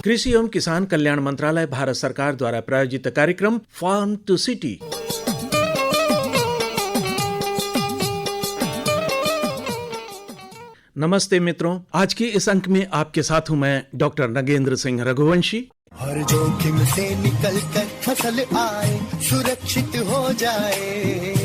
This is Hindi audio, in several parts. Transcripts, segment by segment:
कृषि एवं किसान कल्याण मंत्रालय भारत सरकार द्वारा प्रायोजित कार्यक्रम फार्म टू सिटी। नमस्ते मित्रों, आज के इस अंक में आपके साथ हूं मैं डॉक्टर नगेंद्र सिंह रघुवंशी। हर जोखिम से निकल कर फसल आए, सुरक्षित हो जाए।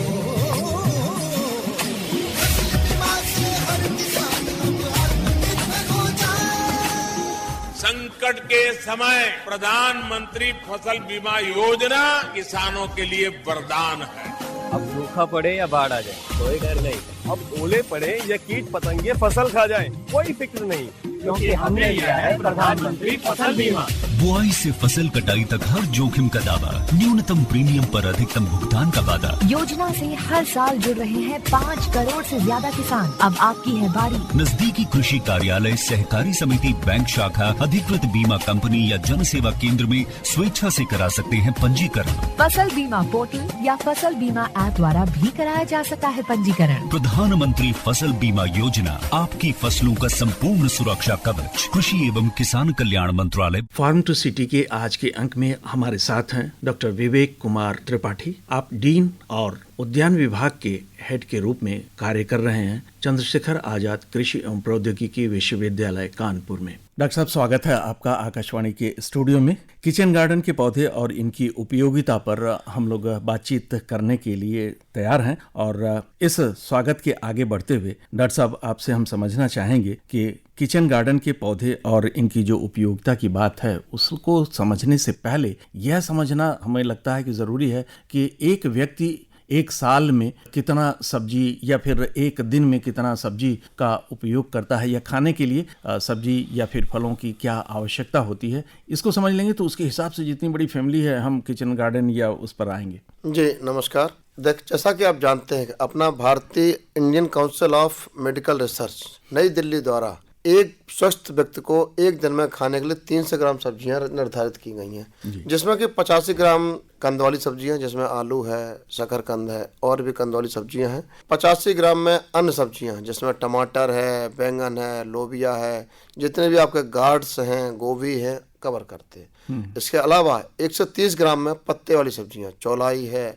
संकट के समय प्रधानमंत्री फसल बीमा योजना किसानों के लिए वरदान है। अब सूखा पड़े या बाढ़ आ जाए कोई डर नहीं। अब ओले पड़े या कीट पतंगे फसल खा जाए कोई फिक्र नहीं, क्योंकि हमने लिया है प्रधानमंत्री फसल बीमा। बुआई से फसल कटाई तक हर जोखिम का दावा, न्यूनतम प्रीमियम पर अधिकतम भुगतान का वादा। योजना से हर साल जुड़ रहे हैं 5 करोड़ से ज्यादा किसान। अब आपकी है बारी। नजदीकी कृषि कार्यालय, सहकारी समिति, बैंक शाखा, अधिकृत बीमा कंपनी या जन सेवा केंद्र में स्वेच्छा से करा सकते हैं पंजीकरण। फसल बीमा पोर्टल या फसल बीमा ऐप द्वारा भी कराया जा सकता है पंजीकरण। प्रधानमंत्री फसल बीमा योजना, आपकी फसलों का संपूर्ण सुरक्षा कवच। कृषि एवं किसान कल्याण मंत्रालय। फार्म टू सिटी के आज के अंक में हमारे साथ हैं डॉक्टर विवेक कुमार त्रिपाठी। आप डीन और उद्यान विभाग के हेड के रूप में कार्य कर रहे हैं चंद्रशेखर आजाद कृषि एवं प्रौद्योगिकी विश्वविद्यालय कानपुर में। डॉक्टर साहब, स्वागत है आपका आकाशवाणी के स्टूडियो में। किचन गार्डन के पौधे और इनकी उपयोगिता पर हम लोग बातचीत करने के लिए तैयार हैं और इस स्वागत के आगे बढ़ते हुए डॉक्टर साहब आपसे हम समझना चाहेंगे कि किचन गार्डन के पौधे और इनकी जो उपयोगिता की बात है उसको समझने से पहले यह समझना हमें लगता है कि ज़रूरी है कि एक व्यक्ति एक साल में कितना सब्जी या फिर एक दिन में कितना सब्जी का उपयोग करता है या खाने के लिए सब्जी या फिर फलों की क्या आवश्यकता होती है। इसको समझ लेंगे तो उसके हिसाब से जितनी बड़ी फैमिली है हम किचन गार्डन या उस पर आएंगे। जी नमस्कार। जैसा कि आप जानते हैं अपना भारतीय Indian council of medical research नई दिल्ली द्वारा एक स्वस्थ व्यक्ति को एक दिन में खाने के लिए 300 ग्राम सब्जियां निर्धारित की गई हैं, जिसमें कि 85 ग्राम कंद वाली सब्जियां जिसमें आलू है, शकरकंद है और भी कंद वाली सब्जियां हैं। 85 ग्राम में अन्य सब्जियां जिसमें टमाटर है, बैंगन है, लोबिया है, जितने भी आपके गार्ड्स हैं, गोभी है, कवर करते हैं। इसके अलावा 130 ग्राम में पत्ते वाली सब्जियां, चौलाई है,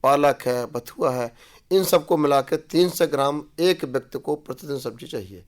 पालक है, बथुआ है, इन सबको मिला के 300 ग्राम एक व्यक्ति को प्रतिदिन सब्जी चाहिए।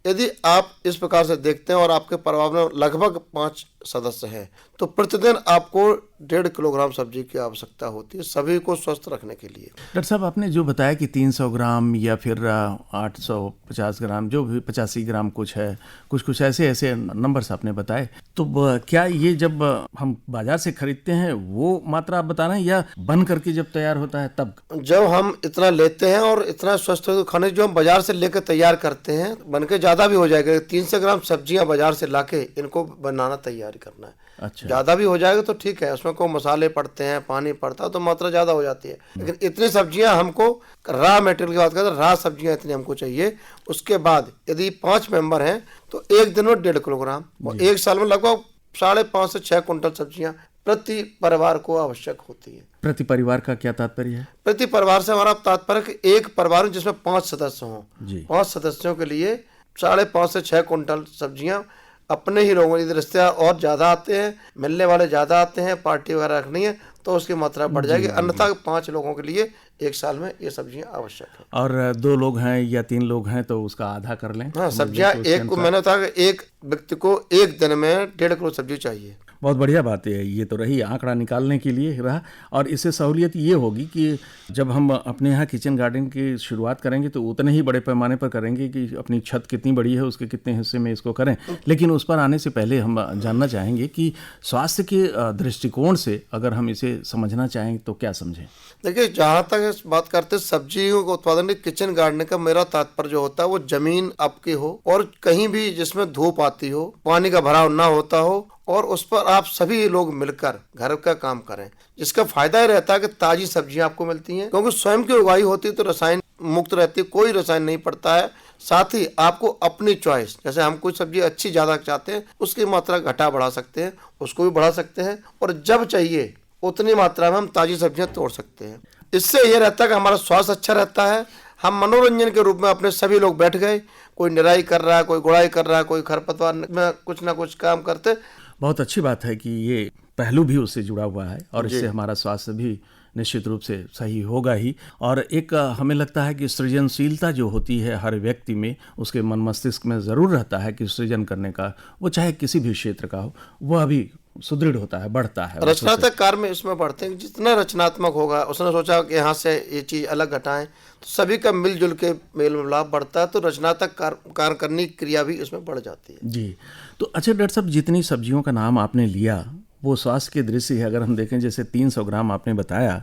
यदि आप इस प्रकार से देखते हैं और आपके परिवार में लगभग 5 सदस्य हैं तो प्रतिदिन आपको 1.5 किलोग्राम सब्जी की आवश्यकता होती है सभी को स्वस्थ रखने के लिए। डॉक्टर साहब, आपने जो बताया कि 300 ग्राम या फिर 850 ग्राम जो भी 85 ग्राम कुछ है, कुछ ऐसे नंबर्स आपने बताए, तो क्या ये जब हम बाजार से खरीदते हैं वो मात्रा आप बता रहे हैं या बन करके जब तैयार होता है तब? जब हम इतना लेते हैं और इतना स्वस्थ खाने जो हम बाजार से लेकर तैयार करते हैं बन के ज़्यादा भी हो जाएगा। 300 ग्राम सब्जियां बाजार से लाके इनको बनाना तैयारी करना है। अच्छा, ज़्यादा भी हो जाएगा तो ठीक है, उसमें को मसाले पड़ते हैं, पानी पड़ता है तो मात्रा ज़्यादा हो जाती है। लेकिन इतनी सब्जियां हमको रॉ मटेरियल की बात करें तो रॉ सब्जियां इतनी हमको चाहिए। उसके बाद यदि 5 मेंबर हैं तो एक दिन में 1.5 किलोग्राम और एक साल में लगभग 5.5 से 6 कुंटल सब्जियां प्रति परिवार को आवश्यक होती है। प्रति परिवार का क्या तात्पर्य है? प्रति परिवार से हमारा तात्पर्य एक परिवार जिसमें 5 सदस्य हों, 5 सदस्यों के लिए 5.5 से 6 कुंटल सब्जियां अपने ही लोगों इधर रिश्तेदार और ज़्यादा आते हैं, मिलने वाले ज़्यादा आते हैं, पार्टी वगैरह रखनी है तो उसकी मात्रा बढ़ जाएगी। अन्यथा 5 लोगों के लिए एक साल में ये सब्जियां आवश्यक है। और 2 लोग हैं या 3 लोग हैं तो उसका आधा कर लें। हाँ, सब्जियां एक को मैंने कहा कि एक व्यक्ति को एक दिन में 1.5 किलो सब्जी चाहिए। बहुत बढ़िया बात है, ये तो रही आंकड़ा निकालने के लिए रहा। और इससे सहूलियत ये होगी कि जब हम अपने यहाँ किचन गार्डन की शुरुआत करेंगे तो उतने ही बड़े पैमाने पर करेंगे कि अपनी छत कितनी बड़ी है उसके कितने हिस्से में इसको करें। लेकिन उस पर आने से पहले हम जानना चाहेंगे कि स्वास्थ्य के दृष्टिकोण से अगर हम इसे समझना चाहें तो क्या समझें? देखिए, जहाँ तक इस बात करते सब्जियों का उत्पादन किचन गार्डन का मेरा तात्पर्य जो होता है वो जमीन आपकी हो और कहीं भी जिसमें धूप आती हो, पानी का भराव ना होता हो और उस पर आप सभी लोग मिलकर घर का काम करें, जिसका फायदा ही रहता है कि ताजी सब्जियां आपको मिलती हैं क्योंकि स्वयं की उगाई होती है तो रसायन मुक्त रहती है, कोई रसायन नहीं पड़ता है। साथ ही आपको अपनी चॉइस, जैसे हम कोई सब्जी अच्छी ज़्यादा चाहते हैं उसकी मात्रा घटा बढ़ा सकते हैं, उसको भी बढ़ा सकते हैं और जब चाहिए उतनी मात्रा में हम ताजी सब्जियां तोड़ सकते हैं। इससे यह रहता है कि हमारा स्वास्थ्य अच्छा रहता है। हम मनोरंजन के रूप में अपने सभी लोग बैठ गए, कोई निराई कर रहा है, कोई गुड़ाई कर रहा है, कोई खरपतवार में कुछ ना कुछ काम करते। बहुत अच्छी बात है कि ये पहलू भी उससे जुड़ा हुआ है और इससे हमारा स्वास्थ्य भी निश्चित रूप से सही होगा ही। और एक हमें लगता है कि सृजनशीलता जो होती है हर व्यक्ति में, उसके मन मस्तिष्क में ज़रूर रहता है कि सृजन करने का, वो चाहे किसी भी क्षेत्र का हो, वह भी सुदृढ़ होता है, बढ़ता है। रचनात्मक कार्य में इसमें बढ़ते हैं, जितना रचनात्मक होगा, उसने सोचा कि यहाँ से ये चीज़ अलग हटाएं, तो सभी का मिलजुल के मेल मिलाप बढ़ता है, तो रचनात्मक कार्य करने की क्रिया भी इसमें बढ़ जाती है। जी, तो अच्छा डॉक्टर साहब, जितनी सब्जियों का नाम आपने लिया वो स्वास्थ्य की दृष्टि है, अगर हम देखें जैसे 300 ग्राम आपने बताया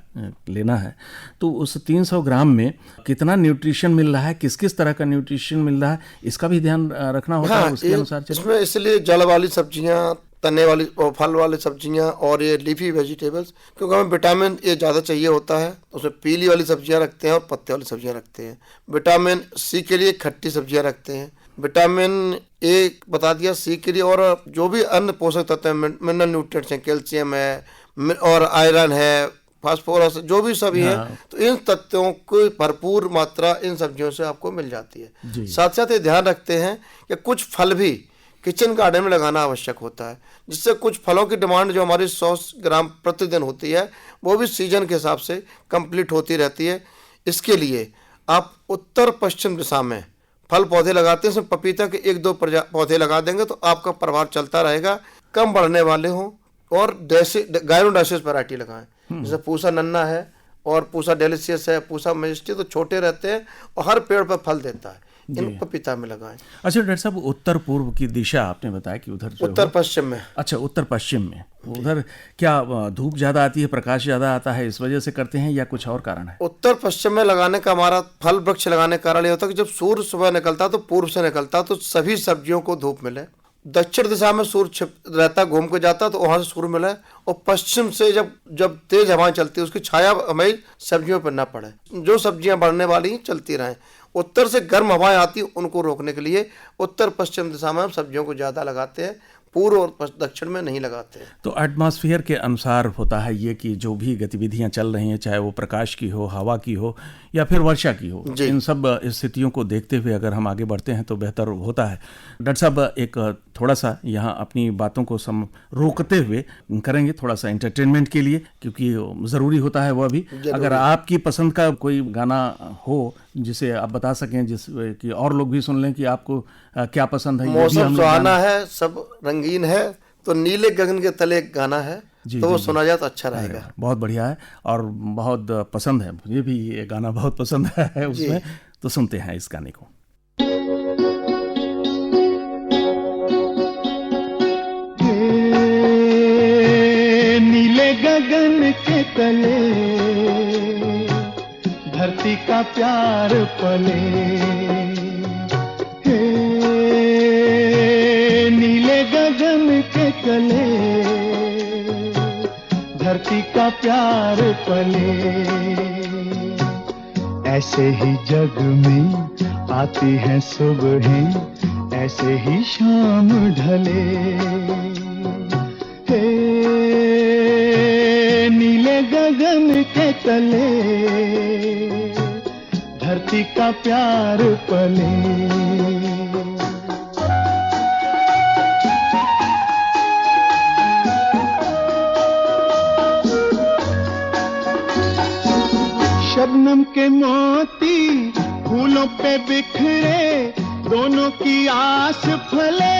लेना है, तो उस 300 ग्राम में कितना न्यूट्रिशन मिल रहा है, किस किस तरह का न्यूट्रिशन मिल रहा है, इसका भी ध्यान रखना होता है, उसके अनुसार चलें। इसमें इसलिए जल वाली सब्जियां, तने वाली और फल वाली सब्जियां और ये लीफी वेजिटेबल्स, क्योंकि हमें विटामिन ए ज़्यादा चाहिए होता है, उसमें पीली वाली सब्जियां रखते हैं और पत्ते वाली सब्जियां रखते हैं। विटामिन सी के लिए खट्टी सब्जियां रखते हैं, विटामिन ए बता दिया, सी के लिए, और जो भी अन्य पोषक तत्व हैं, मिनरल न्यूट्रिएंट्स हैं, कैल्शियम है और आयरन है, फास्फोरस, जो भी सभी हैं, तो इन तत्वों की भरपूर मात्रा इन सब्जियों से आपको मिल जाती है। साथ साथ ये ध्यान रखते हैं कि कुछ फल भी किचन गार्डन में लगाना आवश्यक होता है, जिससे कुछ फलों की डिमांड जो हमारी 100 ग्राम प्रतिदिन होती है, वो भी सीजन के हिसाब से कंप्लीट होती रहती है। इसके लिए आप उत्तर पश्चिम दिशा में फल पौधे लगाते हैं, इसमें पपीता के 1-2 पौधे लगा देंगे तो आपका परिवार चलता रहेगा। कम बढ़ने वाले हों और गायरोडासिस वैरायटी लगाएं, जैसे पूसा नन्ना है और पूसा डेलिशियस है, पूसा मैजेस्टी, तो छोटे रहते हैं और हर पेड़ पर फल देता है, इन पपीता में लगाएं। अच्छा डॉक्टर साहब, उत्तर पूर्व की दिशा आपने बताया कि उधर उत्तर पश्चिम में। अच्छा, उत्तर पश्चिम में उधर क्या धूप ज्यादा आती है, प्रकाश ज्यादा आता है, इस वजह से करते हैं या कुछ और कारण है? उत्तर पश्चिम में लगाने का हमारा फल वृक्ष लगाने का कारण ये होता है कि जब सूर्य सुबह निकलता है तो पूर्व से निकलता है, तो सभी सब्जियों को धूप मिले। दक्षिण दिशा में सूर्य छिप रहता, घूम के जाता, तो वहां से सूर्य मिले, और पश्चिम से जब तेज हवाएं चलती है, उसकी छाया हमें सब्जियों पर न पड़े, जो सब्जियां बढ़ने वाली चलती रहें। उत्तर से गर्म हवाएं आती, उनको रोकने के लिए उत्तर पश्चिम दिशा में हम सब्जियों को ज़्यादा लगाते हैं, पूर्व और दक्षिण में नहीं लगाते हैं। तो एटमॉस्फेयर के अनुसार होता है ये कि जो भी गतिविधियां चल रही हैं, चाहे वो प्रकाश की हो, हवा की हो या फिर वर्षा की हो, इन सब स्थितियों को देखते हुए अगर हम आगे बढ़ते हैं तो बेहतर होता है। डॉक्टर साहब, एक थोड़ा सा यहाँ अपनी बातों को रोकते हुए करेंगे थोड़ा सा एंटरटेनमेंट के लिए, क्योंकि ज़रूरी होता है वह भी। अगर आपकी पसंद का कोई गाना हो जिसे आप बता सकें, जिस कि और लोग भी सुन लें कि आपको क्या पसंद है। मौसम सुहाना है, सब रंगीन है, तो नीले गगन के तले एक गाना है, तो वो सुना जाए तो अच्छा रहेगा। बहुत बढ़िया है और बहुत पसंद है, मुझे भी ये गाना बहुत पसंद है उसमें, तो सुनते हैं इस गाने को। नीले गगन के तले धरती का प्यार पले, नीले गगन के तले धरती का प्यार पले, ऐसे ही जग में आती हैं सुबहें, ऐसे ही शाम ढले, नीले गगन के तले धरती का प्यार पले। शबनम के मोती फूलों पे बिखरे, दोनों की आस फले,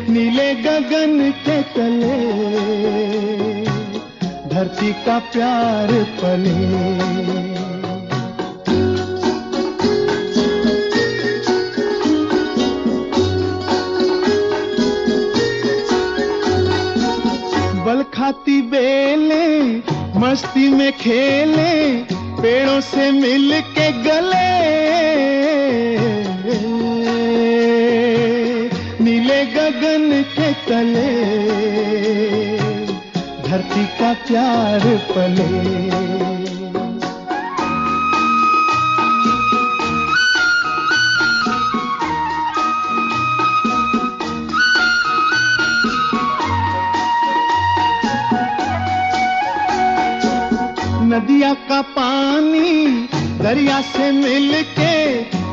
नीले गगन के तले धरती का प्यार पले। बल खाती बेले मस्ती में खेले, पेड़ों से मिल के गले, नीले गगन के तले धरती का प्यार पले। नदिया का पानी दरिया से मिलके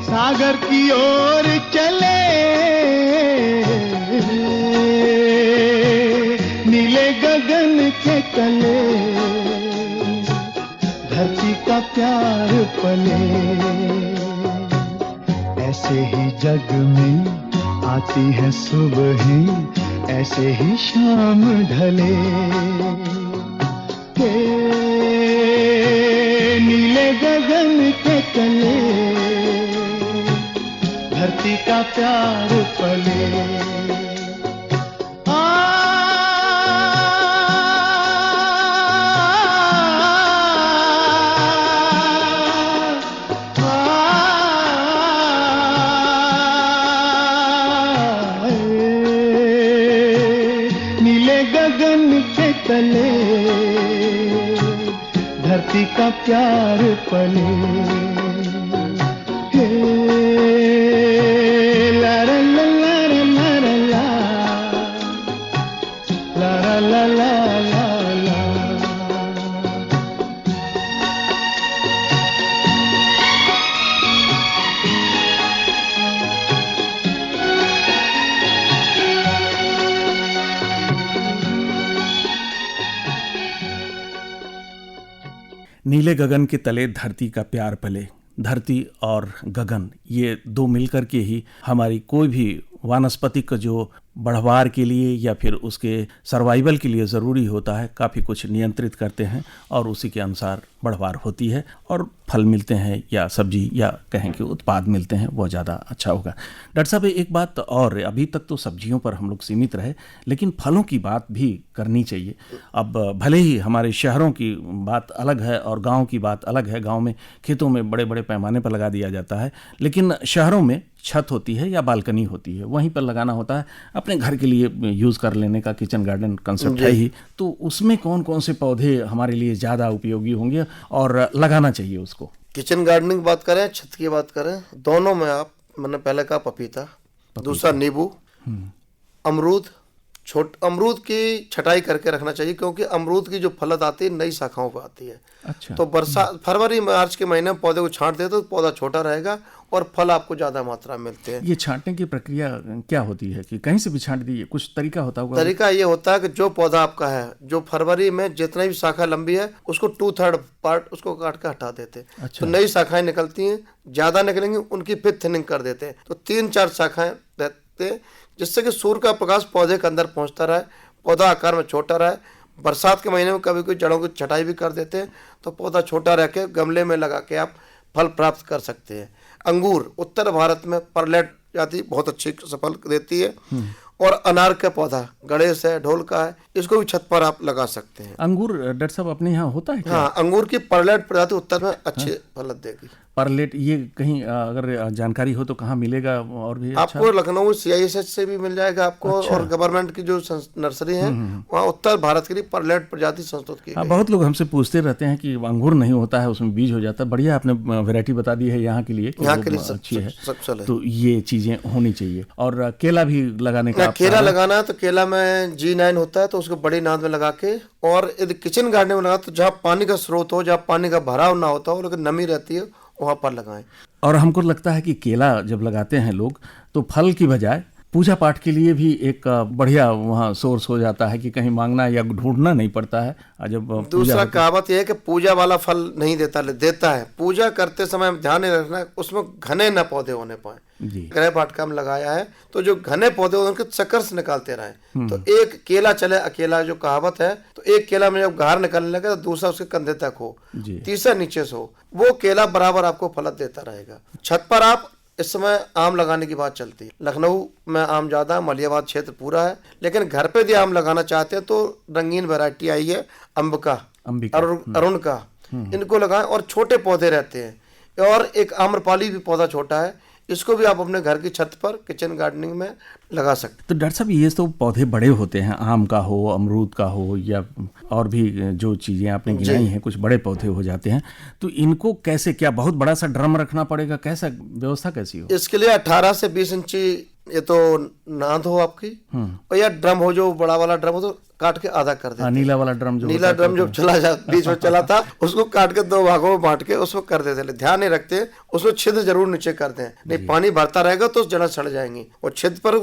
सागर की ओर चले, नीले गगन के तले धरती का प्यार पले, ऐसे ही जग में आती है सुबहें, ऐसे ही शाम ढले के नीले गगन के तले धरती का प्यार पले। तले धरती का प्यार पले, हे ला ला ला ला ला ला ला ला ला ला ला। नीले गगन के तले धरती का प्यार पले। धरती और गगन ये दो मिलकर के ही हमारी कोई भी वानस्पतिक का जो बढ़वार के लिए या फिर उसके सर्वाइवल के लिए ज़रूरी होता है, काफ़ी कुछ नियंत्रित करते हैं और उसी के अनुसार बढ़वार होती है और फल मिलते हैं या सब्जी या कहें कि उत्पाद मिलते हैं, वो ज़्यादा अच्छा होगा। डॉक्टर साहब एक बात और, अभी तक तो सब्जियों पर हम लोग सीमित रहे, लेकिन फलों की बात भी करनी चाहिए। अब भले ही हमारे शहरों की बात अलग है और गाँव की बात अलग है, गाँव में खेतों में बड़े बड़े पैमाने पर लगा दिया जाता है, लेकिन शहरों में छत होती है या बालकनी होती है, वहीं पर लगाना होता है, अपने घर के लिए यूज़ कर लेने का किचन गार्डन कंसेप्ट है ही। तो उसमें कौन कौन से पौधे हमारे लिए ज़्यादा उपयोगी होंगे और लगाना चाहिए उसको? किचन गार्डनिंग की बात करें, छत की बात करें, दोनों में आप, मैंने पहले कहा पपीता, दूसरा नींबू, अमरूद। अमरूद की छटाई करके रखना चाहिए, क्योंकि अमरूद की जो फलत आती है नई शाखाओं पर आती है। अच्छा। तो बरसात फरवरी मार्च के महीने में पौधे को छांट देते तो पौधा छोटा रहेगा और फल आपको ज्यादा मात्रा में मिलते हैं। ये छांटने की प्रक्रिया क्या होती है कि कहीं से भी छांट दीजिए, कुछ तरीका होता होगा? तरीका ये होता है कि जो पौधा आपका है, जो फरवरी में जितना भी शाखा लंबी है उसको 2/3 पार्ट उसको काट के हटा देते हैं। अच्छा। तो नई शाखाएं निकलती हैं, ज्यादा निकलेंगी उनकी फिर थिनिंग कर देते हैं, तो 3-4 शाखाएं रहते हैं, जिससे कि सूर्य का प्रकाश पौधे के अंदर पहुंचता रहे, पौधा आकार में छोटा रहे। बरसात के महीने में कभी कोई जड़ों की छटाई भी कर देते हैं तो पौधा छोटा रह के गमले में लगा के आप फल प्राप्त कर सकते हैं। अंगूर उत्तर भारत में परलेट जाति बहुत अच्छी फल देती है, और अनार का पौधा गणेश है, ढोल का है, इसको भी छत पर आप लगा सकते हैं। अंगूर डॉक्टर साहब अपने यहाँ होता है क्या? हाँ, अंगूर की परलेट प्रजाति उत्तर में अच्छे फल देगी। परलेट ये कहीं अगर जानकारी हो तो कहाँ मिलेगा? और भी अच्छा? आपको लखनऊ CISH से भी मिल जाएगा आपको। अच्छा। और गवर्नमेंट की जो नर्सरी है वहाँ उत्तर भारत के लिए परलेट प्रजाति संस्तुत की गई। बहुत लोग हमसे पूछते रहते हैं कि अंगूर नहीं होता है, उसमें बीज हो जाता है। बढ़िया आपने वैरायटी बता दी है यहाँ के लिए, यहाँ के लिए अच्छी है। सब तो ये चीजें होनी चाहिए। और केला भी लगाने का केला लगाना है तो केला में G9 होता है, तो उसको बड़ी नाद में लगा के, और यदि किचन गार्डन में लगा तो जहाँ पानी का स्रोत हो, जहाँ पानी का भराव ना होता हो लेकिन नमी रहती है वहाँ पर लगाएं। और हमको लगता है कि केला जब लगाते हैं लोग तो फल की बजाय पूजा पाठ के लिए भी एक बढ़िया वहाँ सोर्स हो जाता है कि कहीं मांगना या ढूंढना नहीं पड़ता है। जब दूसरा कहावत यह है कि पूजा वाला फल नहीं देता है। पूजा करते समय ध्यान रखना है उसमें घने न पौधे होने पाए। गृह वाटिका में लगाया है तो जो घने पौधे उनके चक्कर से निकालते रहे। तो एक केला चले अकेला, जो कहावत है, तो एक केला में जब घार निकलने लगे तो दूसरा उसके कंधे तक हो, तीसरा नीचे से हो, वो केला बराबर आपको फल देता रहेगा। छत पर आप इस समय आम लगाने की बात चलती है। लखनऊ में आम ज्यादा, मलियाबाद क्षेत्र पूरा है, लेकिन घर पे यदि आम लगाना चाहते हैं तो रंगीन वैरायटी आई है, अंबिका, अरुण का, इनको लगाएं। और छोटे पौधे रहते हैं, और एक आम्रपाली भी पौधा छोटा है, इसको भी आप अपने घर की छत पर किचन गार्डनिंग में लगा सकते। तो डॉक्टर साहब ये तो पौधे बड़े होते हैं, आम का हो, अमरूद का हो, या और भी जो चीजें आपने गिनाई हैं, कुछ बड़े पौधे हो जाते हैं, तो इनको कैसे, क्या बहुत बड़ा सा ड्रम रखना पड़ेगा, कैसा व्यवस्था कैसी हो? इसके लिए 18 से 20 इंची ये तो नाद हो आपकी, और या ड्रम हो, जो बड़ा वाला ड्रम हो तो काट के आधा कर देते। नीला वाला ड्रम जो नीला ड्रम जो बीच में चला था उसको काट के 2 भागों में बांट के उसको कर देते। ध्यान नहीं रखते, उसमें छिद्र जरूर नीचे करते हैं, नहीं पानी भरता रहेगा तो जड़ सड़ जाएंगी। और छिद्र पर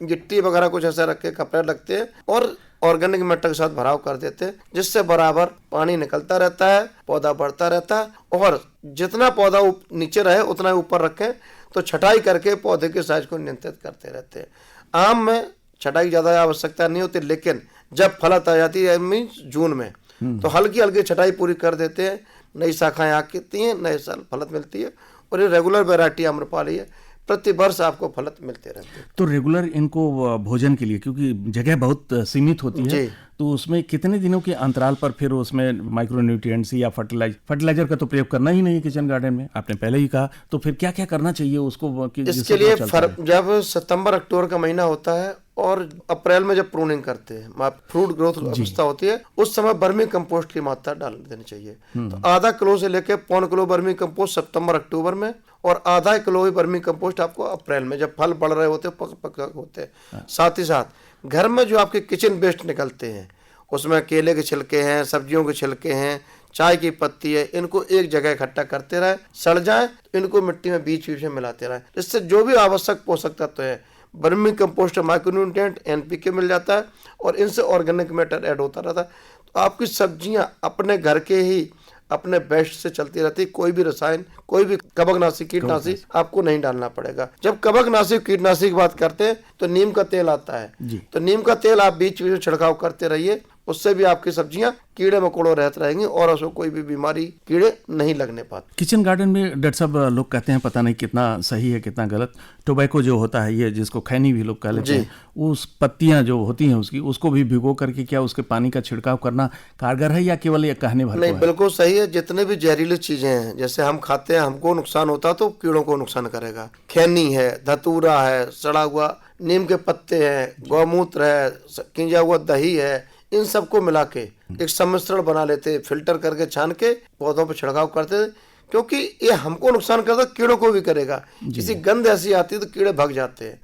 गिट्टी वगैरह कुछ ऐसा रख के कपड़े लगते हैं और ऑर्गेनिक मैटर के साथ भराव कर देते हैं, जिससे बराबर पानी निकलता रहता है, पौधा बढ़ता रहता है। और जितना पौधा नीचे रहे उतना ही ऊपर रखें, तो छटाई करके पौधे के साइज को नियंत्रित करते रहते हैं। आम में छटाई ज्यादा आवश्यकता नहीं होती, लेकिन जब फलत आ जाती है मीन्स जून में, तो हल्की हल्की छटाई पूरी कर देते हैं, नई शाखाएं आती हैं, नए साल फलत मिलती है। और ये रेगुलर वैरायटी आम्रपाली है, प्रति वर्ष आपको फलत मिलते रहते हैं। तो रेगुलर इनको भोजन के लिए, क्योंकि जगह बहुत सीमित होती है, तो उसमें कितने दिनों के अंतराल पर फिर उसमें माइक्रोन्यूट्रिएंट्स या फर्टिलाइजर का तो प्रयोग करना ही नहीं है किचन गार्डन में, आपने पहले ही कहा। तो फिर क्या क्या करना चाहिए उसको? इसके लिए जब सितंबर अक्टूबर का महीना होता है और अप्रैल में जब प्रूनिंग करते हैं, फ्रूट ग्रोथ अवस्था होती है, उस समय वर्मी कंपोस्ट की मात्रा डाल देनी चाहिए। तो आधा किलो से लेकर 1.25 किलो वर्मी कंपोस्ट सितंबर अक्टूबर में, और आधा किलो ही वर्मी कंपोस्ट आपको अप्रैल में, जब फल बढ़ रहे होते पक होते हैं। साथ ही साथ घर में जो आपके किचन वेस्ट निकलते हैं, उसमें केले के छिलके हैं, सब्जियों के छिलके हैं, चाय की पत्ती है, इनको एक जगह इकट्ठा करते रहे, सड़ जाए तो इनको मिट्टी में बीच बीच में मिलाते रहे, जिससे जो भी आवश्यक पोषक तत्व है, वर्मी कंपोस्ट, माइक्रोन्यूट्रिएंट, एनपीके मिल जाता है, और इनसे ऑर्गेनिक मैटर ऐड होता रहता है। तो आपकी सब्जियां अपने घर के ही अपने बेस्ट से चलती रहती, कोई भी रसायन, कोई भी कवकनाशी, कीटनाशी आपको नहीं डालना पड़ेगा। जब कवकनाशी, कीटनाशी की बात करते हैं तो नीम का तेल आता है, तो नीम का तेल आप बीच बीच में छिड़काव करते रहिए, उससे भी आपकी सब्जियां कीड़े मकोड़ों रहते रहेंगी और उसको कोई भी बीमारी, कीड़े नहीं लगने पाते। किचन गार्डन में डॉक्टर साहब लोग कहते हैं, पता नहीं कितना सही है कितना गलत, टोबैको जो होता है, ये जिसको खैनी भी लोग कह लेते हैं, उस पत्तियां जो होती हैं उसकी, उसको भी भिगो करके क्या उसके पानी का छिड़काव करना कारगर है, या केवल ये कहने भर? नहीं, बिल्कुल सही है। जितने भी जहरीली चीजें हैं, जैसे हम खाते हैं, हमको नुकसान होता तो कीड़ों को नुकसान करेगा। खैनी है, धतूरा है, सड़ा हुआ नीम के पत्ते हैं, गौमूत्र है, किंजा हुआ दही है, इन सबको मिला के एक सम्मिश्रण बना लेते, फिल्टर करके छान के पौधों पर छिड़काव करते, क्योंकि ये हमको नुकसान करता, कीड़ों को भी करेगा। किसी गंध ऐसी आती है तो कीड़े भाग जाते हैं।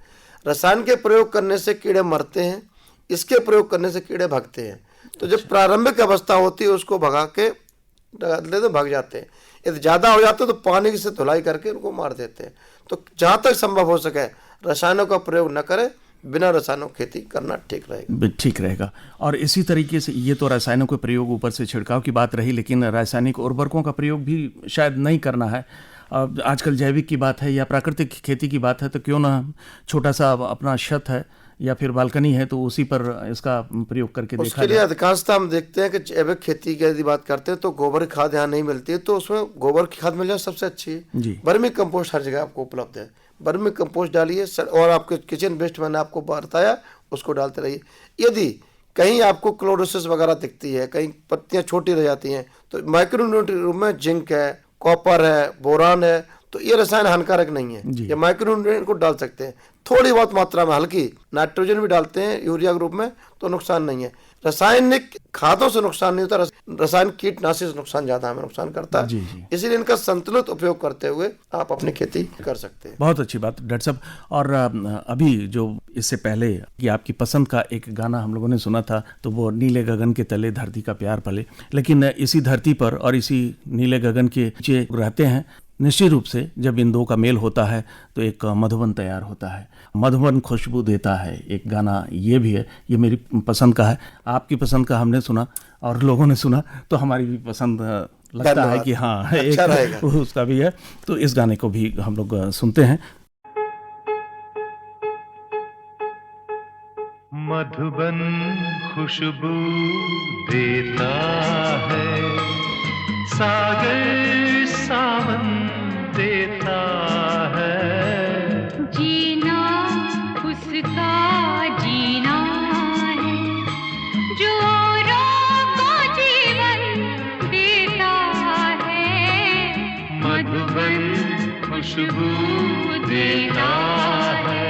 रसायन के प्रयोग करने से कीड़े मरते हैं, इसके प्रयोग करने से कीड़े भागते हैं। तो जब प्रारंभिक अवस्था होती है उसको भगा के ले तो भाग जाते हैं। यदि ज्यादा हो जाते तो पानी से धुलाई करके उनको मार देते हैं। तो जहां तक संभव हो सके रसायनों का प्रयोग न करें, बिना रसायनों खेती करना ठीक रहेगा। और इसी तरीके से ये तो रसायनों के प्रयोग, ऊपर से छिड़काव की बात रही, लेकिन रासायनिक उर्वरकों का प्रयोग भी शायद नहीं करना है। आजकल जैविक की बात है या प्राकृतिक खेती की बात है, तो क्यों ना छोटा सा अपना छत है या फिर बालकनी है तो उसी पर इसका प्रयोग करके देखा जाए। उसके लिए अधिकांशतः हम देखते हैं कि जैविक खेती की यदि बात करते हैं तो गोबर की खाद यहाँ नहीं मिलती है, तो उसमें गोबर की खाद मिल जाए सबसे अच्छी है। वर्मी कंपोस्ट हर जगह आपको उपलब्ध है, वर्मी कंपोस्ट डालिए, और आपके किचन वेस्ट मैंने आपको बताया उसको डालते रहिए। यदि कहीं आपको क्लोरोसिस वगैरह दिखती है, कहीं पत्तियां छोटी रह जाती हैं, तो माइक्रोन्यूट्रिएंट रूप में जिंक है, कॉपर है, बोरान है, तो ये रसायन हानिकारक नहीं है, ये माइक्रोन्यूट्रिएंट को डाल सकते हैं। थोड़ी बहुत मात्रा में हल्की नाइट्रोजन भी डालते हैं यूरिया के रूप में, तो नुकसान नहीं है। रासायनिक खादों से नुकसान नहीं होता, रसायन कीटनाशी से नुकसान ज्यादा हमें नुकसान करता है। इसीलिए इनका संतुलित उपयोग करते हुए आप अपनी खेती कर सकते हैं। बहुत अच्छी बात डॉक्टर साहब। और अभी जो इससे पहले कि आपकी पसंद का एक गाना हम लोगों ने सुना था, तो वो नीले गगन के तले धरती का प्यार पले, लेकिन इसी धरती पर और इसी नीले गगन के नीचे रहते हैं। निश्चित रूप से जब इन दो का मेल होता है तो एक मधुबन तैयार होता है, मधुबन खुशबू देता है। एक गाना ये भी है, ये मेरी पसंद का है, आपकी पसंद का हमने सुना और लोगों ने सुना, तो हमारी भी पसंद लगता है कि हाँ अच्छा एक उसका भी है। तो इस गाने को भी हम लोग सुनते हैं। मधुबन खुशबू देता है, सागर सावन देता है, जीना उसका जीना है, जो औरों को जीवन देता है, मधुबन खुशबू देता है।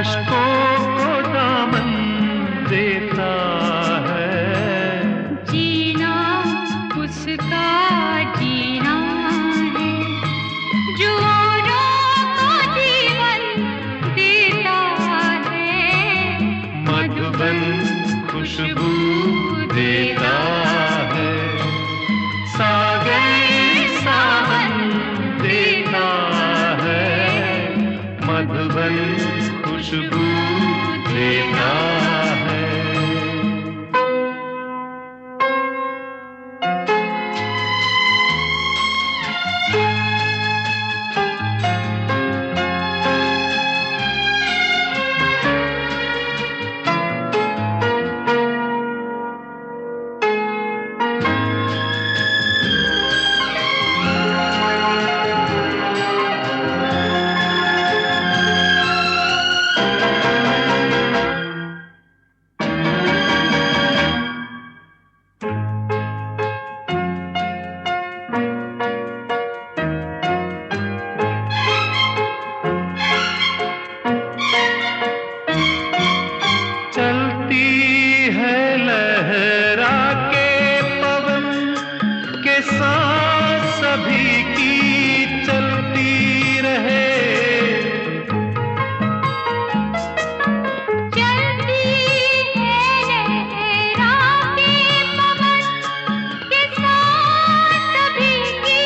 कष्टों को दामन देता है। जीना उसका जीना है जो औरों को जीवन देता है। मधुबन खुशबू देता है, सागर सावन देता है, मधुबन खुशबू देता है। चलती है लहरा के पवन के साथ सभी की चलती रहे। चलती है लहरा के पवन के साथ सभी की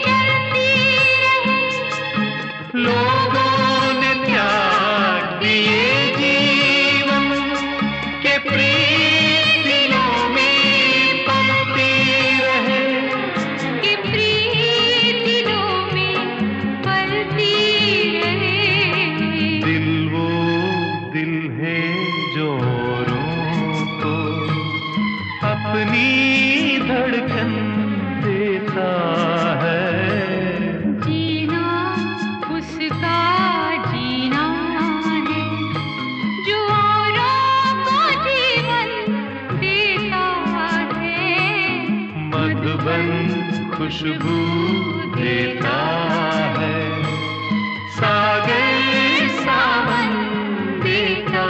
चलती रहे। लोगों ने त्याग दिए जीवन के प्रीत दिलों में पलती रहे। कि प्रीत दिलों में पलती रहे। दिल वो दिल है जो औरों को अपनी धड़कन देता है। जीना उसका जीना है जो औरों को जीवन देता है। मधुबन खुशबू देता है, सागर सावन देता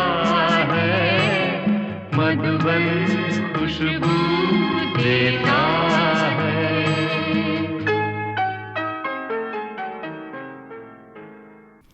है, मधुबन खुशबू देता है।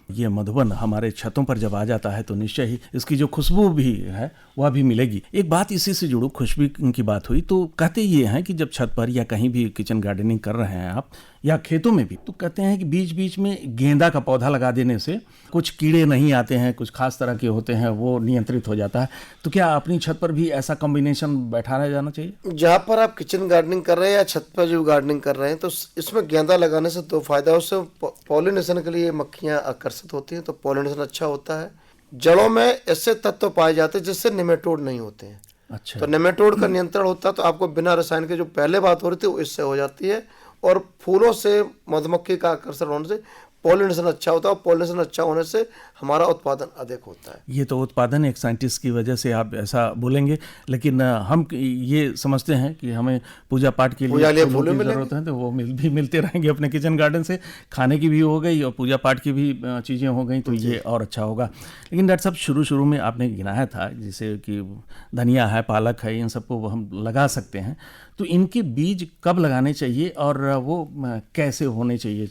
ये मधुबन हमारे छतों पर जब आ जाता है तो निश्चय ही इसकी जो खुशबू भी है वह भी मिलेगी। एक बात इसी से जुड़ू, खुशबू की बात हुई तो कहते ये हैं कि जब छत पर या कहीं भी किचन गार्डनिंग कर रहे हैं आप या खेतों में भी, तो कहते हैं कि बीच बीच में गेंदा का पौधा लगा देने से कुछ कीड़े नहीं आते हैं, कुछ खास तरह के होते हैं, वो नियंत्रित हो जाता है। तो क्या अपनी छत पर भी ऐसा कॉम्बिनेशन बैठाया जाना चाहिए? जहाँ पर आप किचन गार्डनिंग कर रहे हैं या छत पर जो गार्डनिंग कर रहे हैं तो इसमें गेंदा लगाने से दो फायदा है। उससे पॉलिनेशन के लिए मक्खियाँ आकर्षित होती हैं तो पॉलिनेशन अच्छा होता है। जड़ों में ऐसे तत्व पाए जाते हैं जिससे निमेटोड नहीं होते हैं। अच्छा, तो निमेटोड का नियंत्रण होता है तो आपको बिना रसायन के जो पहले बात हो रही थी वो इससे हो जाती है। और फूलों से मधुमक्खी का आकर्षण होने से पॉलिनेशन अच्छा होता है और पॉलिनेशन अच्छा होने से हमारा उत्पादन अधिक होता है। ये तो उत्पादन एक साइंटिस्ट की वजह से आप ऐसा बोलेंगे, लेकिन हम ये समझते हैं कि हमें पूजा पाठ के लिए फूलों की जरूरत है तो वो मिलते रहेंगे अपने किचन गार्डन से। खाने की भी हो गई और पूजा पाठ की भी चीज़ें हो गई तो ये और अच्छा होगा। लेकिन डॉक्टर साहब शुरू में आपने गिनाया था जैसे कि धनिया है, पालक है, इन सबको हम लगा सकते हैं, तो इनके बीज कब लगाने चाहिए और वो कैसे होने चाहिए,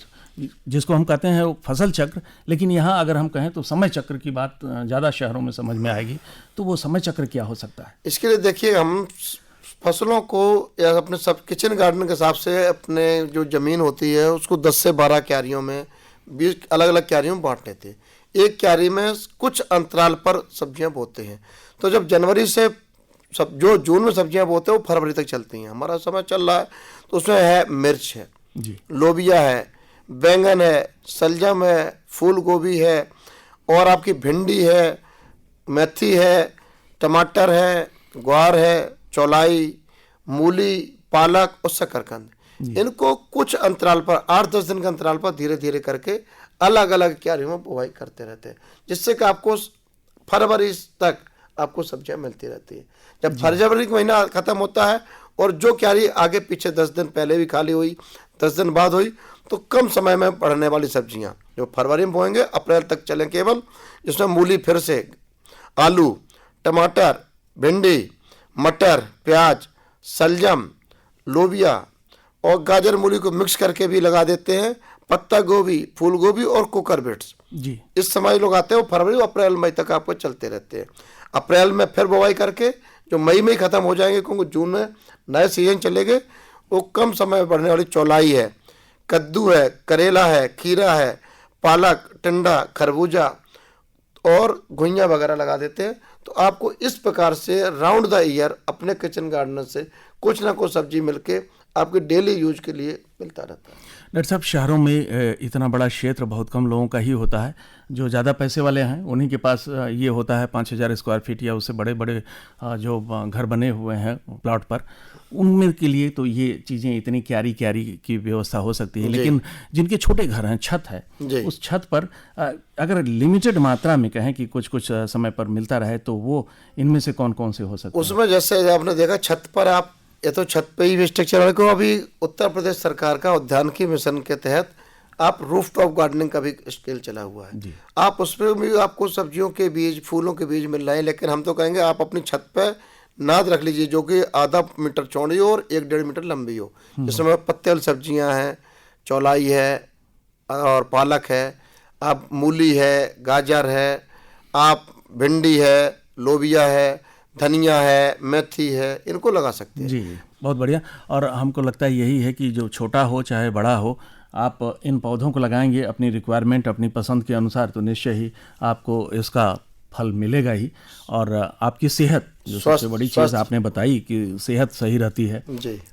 जिसको हम कहते हैं वो फसल चक्र। लेकिन यहाँ अगर हम कहें तो समय चक्र की बात ज़्यादा शहरों में समझ में आएगी, तो वो समय चक्र क्या हो सकता है? इसके लिए देखिए, हम फसलों को या अपने सब किचन गार्डन के हिसाब से अपने जो ज़मीन होती है उसको 10 से 12 क्यारियों में 20 अलग अलग क्यारियों में बांट लेते हैं। एक क्यारी में कुछ अंतराल पर सब्जियां बोते हैं। तो जब जनवरी से जो जून में सब्जियां बोते हैं वो फरवरी तक चलती हैं। हमारा समय चल रहा है तो उसमें है मिर्च है जी, लोबिया है, बैंगन है, सलजम है, फूल गोभी है और आपकी भिंडी है, मेथी है, टमाटर है, ग्वार है, चौलाई, मूली, पालक और शकरकंद। इनको कुछ अंतराल पर 8-10 दिन के अंतराल पर धीरे धीरे करके अलग अलग क्यारियों में बुवाई करते रहते हैं, जिससे कि आपको फरवरी तक आपको सब्जियां मिलती रहती है। जब फरवरी का महीना खत्म होता है और जो क्यारी आगे पीछे 10 दिन पहले भी खाली हुई, 10 दिन बाद हुई, तो कम समय में बढ़ने वाली सब्जियां जो फरवरी में बोएंगे अप्रैल तक चलें केवल, जिसमें मूली फिर से, आलू, टमाटर, भिंडी, मटर, प्याज, सलजम, लोबिया और गाजर मूली को मिक्स करके भी लगा देते हैं, पत्ता गोभी, फूल गोभी और कुकर बीट्स जी। इस समय लोग आते हैं, वो फरवरी अप्रैल मई तक आपको चलते रहते हैं। अप्रैल में फिर बुवाई करके जो मई में ही खत्म हो जाएंगे, क्योंकि जून में नए सीजन चलेंगे। वो कम समय में बढ़ने वाली चौलाई है, कद्दू है, करेला है, खीरा है, पालक, टिंडा, खरबूजा और घुइयाँ वगैरह लगा देते हैं। तो आपको इस प्रकार से राउंड द ईयर अपने किचन गार्डन से कुछ ना कुछ सब्जी मिलके आपके डेली यूज के लिए मिलता रहता है। डॉक्टर साहब, शहरों में इतना बड़ा क्षेत्र बहुत कम लोगों का ही होता है। जो ज़्यादा पैसे वाले हैं उन्हीं के पास ये होता है 5,000 स्क्वायर फीट या उससे बड़े बड़े जो घर बने हुए हैं प्लॉट पर, उनमें के लिए तो ये चीज़ें इतनी क्यारी की व्यवस्था हो सकती है। लेकिन जिनके छोटे घर हैं, छत है, उस छत पर अगर लिमिटेड मात्रा में कहें कि कुछ कुछ समय पर मिलता रहे, तो वो इनमें से कौन कौन से हो सकते हैं? उसमें जैसे आपने देखा छत पर आप या तो छत पे ही स्ट्रक्चर वाले को, अभी उत्तर प्रदेश सरकार का उद्यानिकी मिशन के तहत आप रूफटॉप गार्डनिंग का भी स्केल चला हुआ है। आप उसमें भी आपको सब्जियों के बीज, फूलों के बीज मिल रहे हैं। लेकिन हम तो कहेंगे आप अपनी छत पे नाद रख लीजिए जो कि आधा मीटर चौड़ी हो और 1-1.5 मीटर लंबी हो, जिसमें पत्ते वाली सब्जियाँ हैं, चौलाई है और पालक है, आप मूली है, गाजर है, आप भिंडी है, लोबिया है, धनिया है, मेथी है, इनको लगा सकते हैं। जी, बहुत बढ़िया। और हमको लगता है यही है कि जो छोटा हो चाहे बड़ा हो, आप इन पौधों को लगाएंगे अपनी रिक्वायरमेंट, अपनी पसंद के अनुसार, तो निश्चय ही आपको इसका फल मिलेगा ही। और आपकी सेहत, जो सबसे बड़ी चीज़ आपने बताई कि सेहत सही रहती है,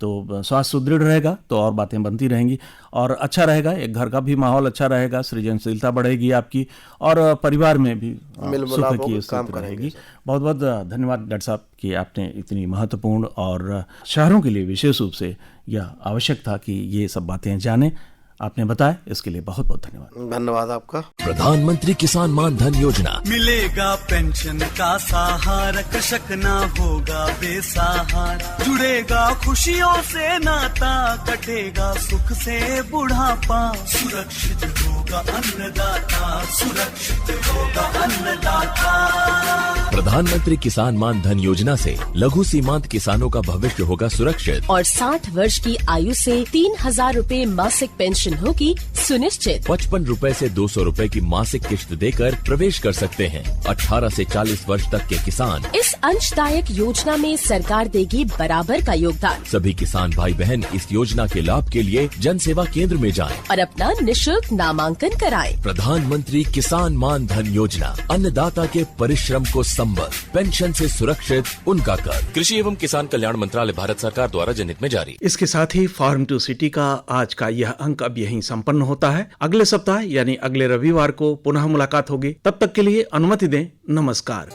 तो स्वास्थ्य सुदृढ़ रहेगा तो और बातें बनती रहेंगी और अच्छा रहेगा। एक घर का भी माहौल अच्छा रहेगा, सृजनशीलता बढ़ेगी आपकी और परिवार में भी सुख की स्थिति रहेगी। बहुत बहुत धन्यवाद डॉक्टर साहब कि आपने इतनी महत्वपूर्ण और शहरों के लिए विशेष रूप से यह आवश्यक था कि ये सब बातें जानें, आपने बताया, इसके लिए बहुत बहुत धन्यवाद। धन्यवाद आपका। प्रधानमंत्री किसान मान धन योजना, मिलेगा पेंशन का सहारा, कृषक ना होगा बेसहारा, जुड़ेगा खुशियों से नाता, कटेगा सुख से बुढ़ापा, सुरक्षित होगा अन्नदाता, सुरक्षित होगा अन्नदाता। प्रधानमंत्री किसान मान धन योजना से लघु सीमांत किसानों का भविष्य होगा सुरक्षित और 60 वर्ष की आयु से 3,000 रूपए मासिक पेंशन होगी सुनिश्चित। 55 रूपए से 200 रूपए की मासिक किश्त देकर प्रवेश कर सकते हैं। 18 से 40 वर्ष तक के किसान इस अंशदायक योजना में सरकार देगी बराबर का योगदान। सभी किसान भाई बहन इस योजना के लाभ के लिए जन सेवा केंद्र में जाएं और अपना निःशुल्क नामांकन कराएं। प्रधानमंत्री किसान मान धन योजना, अन्नदाता के परिश्रम को संबल, पेंशन से सुरक्षित उनका कर। कृषि एवं किसान कल्याण मंत्रालय, भारत सरकार द्वारा जनहित में जारी। इसके साथ ही फार्म टू सिटी का आज का यह अंक अब यहीं संपन्न होता है। अगले सप्ताह यानी अगले रविवार को पुनः मुलाकात होगी। तब तक के लिए अनुमति दें। नमस्कार।